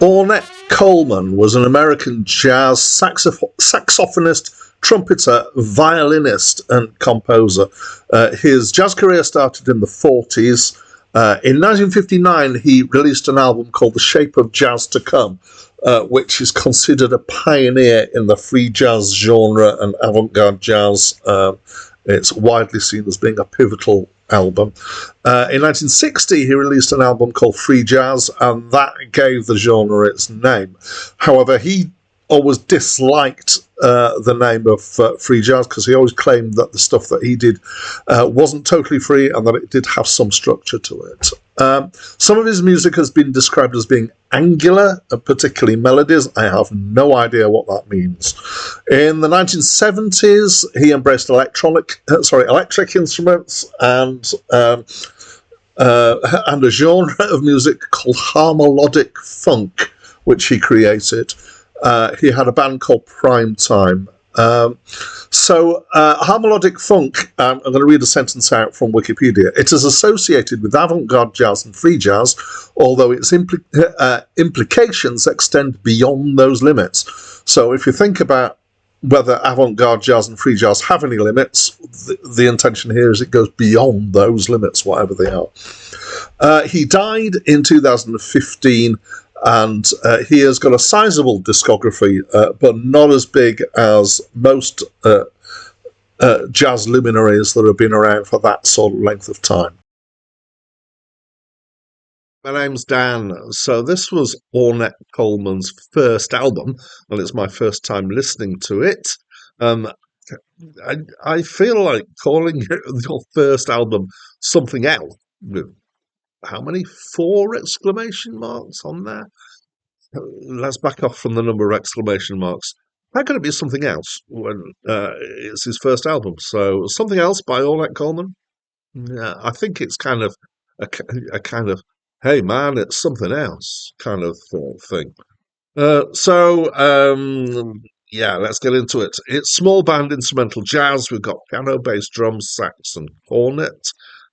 Ornette Coleman was an American jazz saxophonist, trumpeter, violinist, and composer. His jazz career started in the 40s. In 1959, he released an album called The Shape of Jazz to Come, which is considered a pioneer in the free jazz genre and avant-garde jazz. It's widely seen as being a pivotal album. In 1960, he released an album called Free Jazz, and that gave the genre its name. However, he always disliked the name of free jazz because he always claimed that the stuff that he did wasn't totally free and that it did have some structure to it. Some of his music has been described as being angular, particularly melodies. I have no idea what that means. In the 1970s, he embraced electric instruments and a genre of music called melodic funk, which he created. He had a band called Prime Time. Melodic funk, I'm going to read a sentence out from Wikipedia. It is associated with avant-garde jazz and free jazz, although its implications extend beyond those limits. So if you think about whether avant-garde jazz and free jazz have any limits, the intention here is it goes beyond those limits, whatever they are. He died in 2015, and he has got a sizable discography, but not as big as most jazz luminaries that have been around for that sort of length of time. My name's Dan. So this was Ornette Coleman's first album, and it's my first time listening to it. I feel like calling your first album something else. How many? 4 exclamation marks on there? Let's back off from the number of exclamation marks. How could it be something else when it's his first album? So something else by Ornette Coleman? Yeah, I think it's kind of a kind of, hey man, it's something else kind of thing. Yeah, let's get into it. It's small band instrumental jazz. We've got piano, bass, drums, sax, and cornet.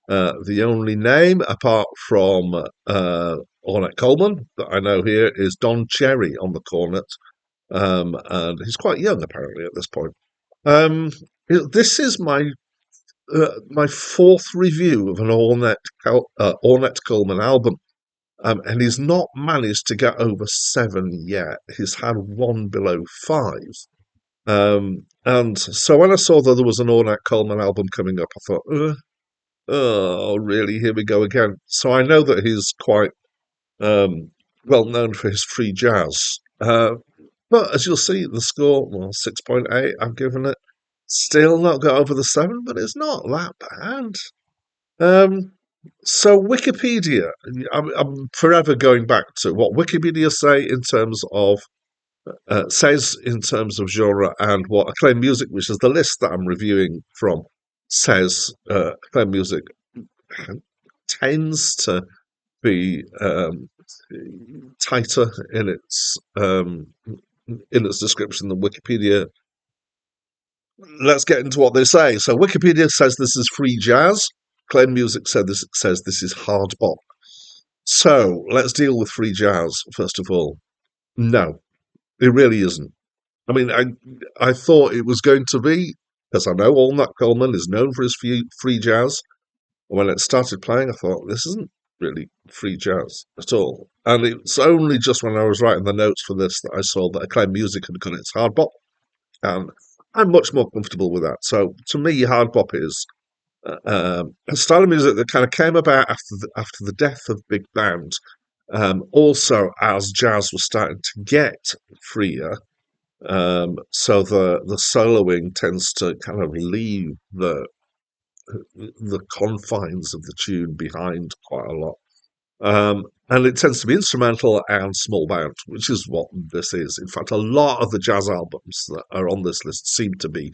The only name, apart from Ornette Coleman, that I know here is Don Cherry on the cornet. And he's quite young, apparently, at this point. This is my 4th review of an Ornette Coleman album. And he's not managed to get over 7 yet. He's had 1 below 5. And so when I saw that there was an Ornette Coleman album coming up, I thought, oh, really? Here we go again. So I know that he's quite well known for his free jazz. But as you'll see, the score, 6.8, I've given it. Still not got over the 7, but it's not that bad. So Wikipedia, I'm forever going back to what Wikipedia says in terms of genre, and what Acclaimed Music, which is the list that I'm reviewing from, says. Acclaimed Music tends to be tighter in its description than Wikipedia. Let's get into what they say. So Wikipedia says this is free jazz. Acclaimed Music says this is hard bop. So let's deal with free jazz first of all. No, it really isn't. I mean, I thought it was going to be, because I know Ornette Coleman is known for his free jazz. When it started playing, I thought, this isn't really free jazz at all. And it's only just when I was writing the notes for this that I saw that Acclaimed Music had got its hard bop. And I'm much more comfortable with that. So to me, hard bop is a style of music that kind of came about after the death of big band. Also, as jazz was starting to get freer, so the soloing tends to kind of leave the confines of the tune behind quite a lot. And it tends to be instrumental and small band, which is what this is. In fact, a lot of the jazz albums that are on this list seem to be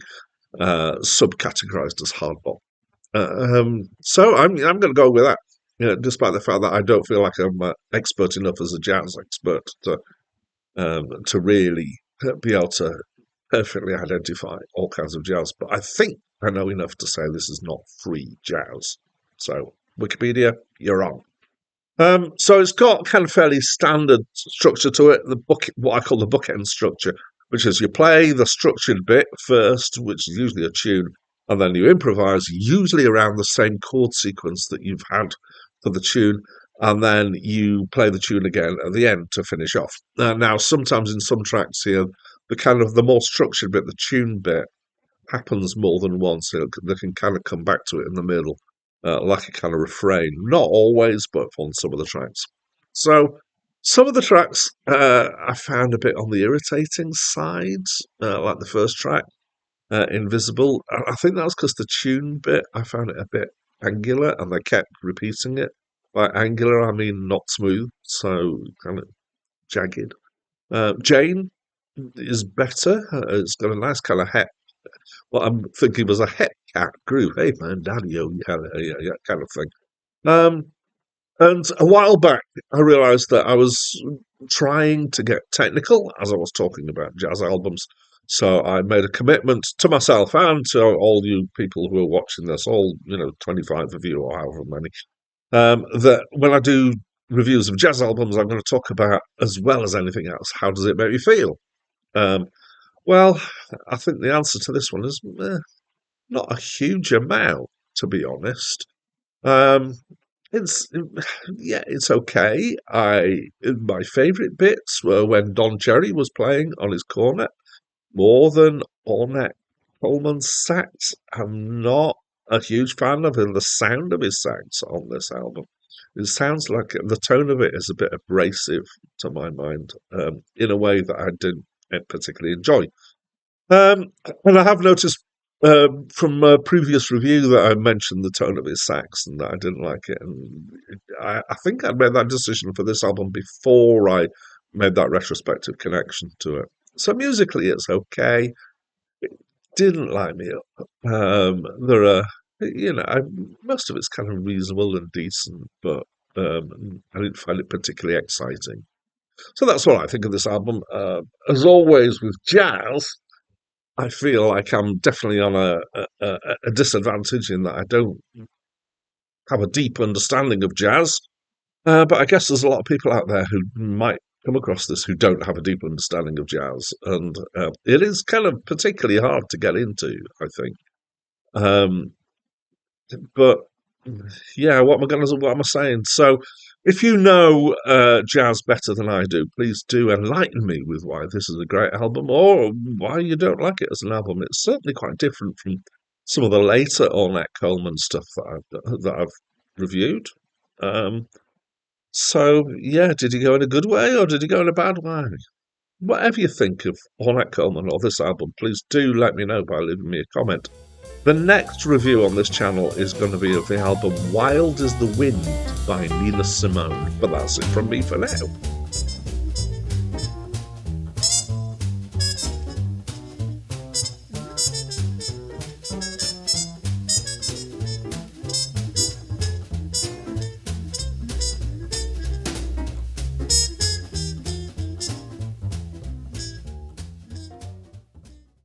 subcategorized as hard bop. So I'm going to go with that, despite the fact that I don't feel like I'm expert enough as a jazz expert to really be able to perfectly identify all kinds of jazz. But I think I know enough to say this is not free jazz. So Wikipedia, you're on. So it's got kind of fairly standard structure to it. What I call the bookend structure, which is you play the structured bit first, which is usually a tune, and then you improvise, usually around the same chord sequence that you've had for the tune, and then you play the tune again at the end to finish off. Now, sometimes in some tracks here, the more structured bit, the tune bit, happens more than once. They can kind of come back to it in the middle, like a kind of refrain. Not always, but on some of the tracks. So some of the tracks I found a bit on the irritating side, like the first track, Invisible. I think that was because the tune bit, I found it a bit angular and they kept repeating it. By angular, I mean not smooth, so kind of jagged. Jane is better. It's got a nice kind of what I'm thinking was a hep cat groove. Hey man, daddy, oh yeah, yeah, yeah, kind of thing. Um, and a while back, I realised that I was trying to get technical as I was talking about jazz albums. So I made a commitment to myself and to all you people who are watching this, all 25 of you or however many, that when I do reviews of jazz albums, I'm going to talk about, as well as anything else, how does it make me feel? Um, well, I think the answer to this one is not a huge amount, to be honest. Um, it's yeah, it's okay. My favourite bits were when Don Cherry was playing on his cornet more than Ornette Coleman's sax. I'm not a huge fan of the sound of his sax on this album. It sounds like the tone of it is a bit abrasive to my mind, in a way that I didn't particularly enjoy. And I have noticed from a previous review that I mentioned the tone of his sax and that I didn't like it. And I think I'd made that decision for this album before I made that retrospective connection to it. So musically, it's okay. It didn't light me up. There are, most of it's kind of reasonable and decent, but I didn't find it particularly exciting. So that's what I think of this album. As always with jazz, I feel like I'm definitely on a disadvantage in that I don't have a deep understanding of jazz. But I guess there's a lot of people out there who might come across this who don't have a deep understanding of jazz, and it is kind of particularly hard to get into, I think. Um, but yeah, what am I saying? So, if you know jazz better than I do, please do enlighten me with why this is a great album, or why you don't like it as an album. It's certainly quite different from some of the later Ornette Coleman stuff that I've reviewed. Um, so yeah, did he go in a good way or did he go in a bad way? Whatever you think of Ornette Coleman or this album, please do let me know by leaving me a comment. The next review on this channel is going to be of the album Wild as the Wind by Nina Simone. But that's it from me for now.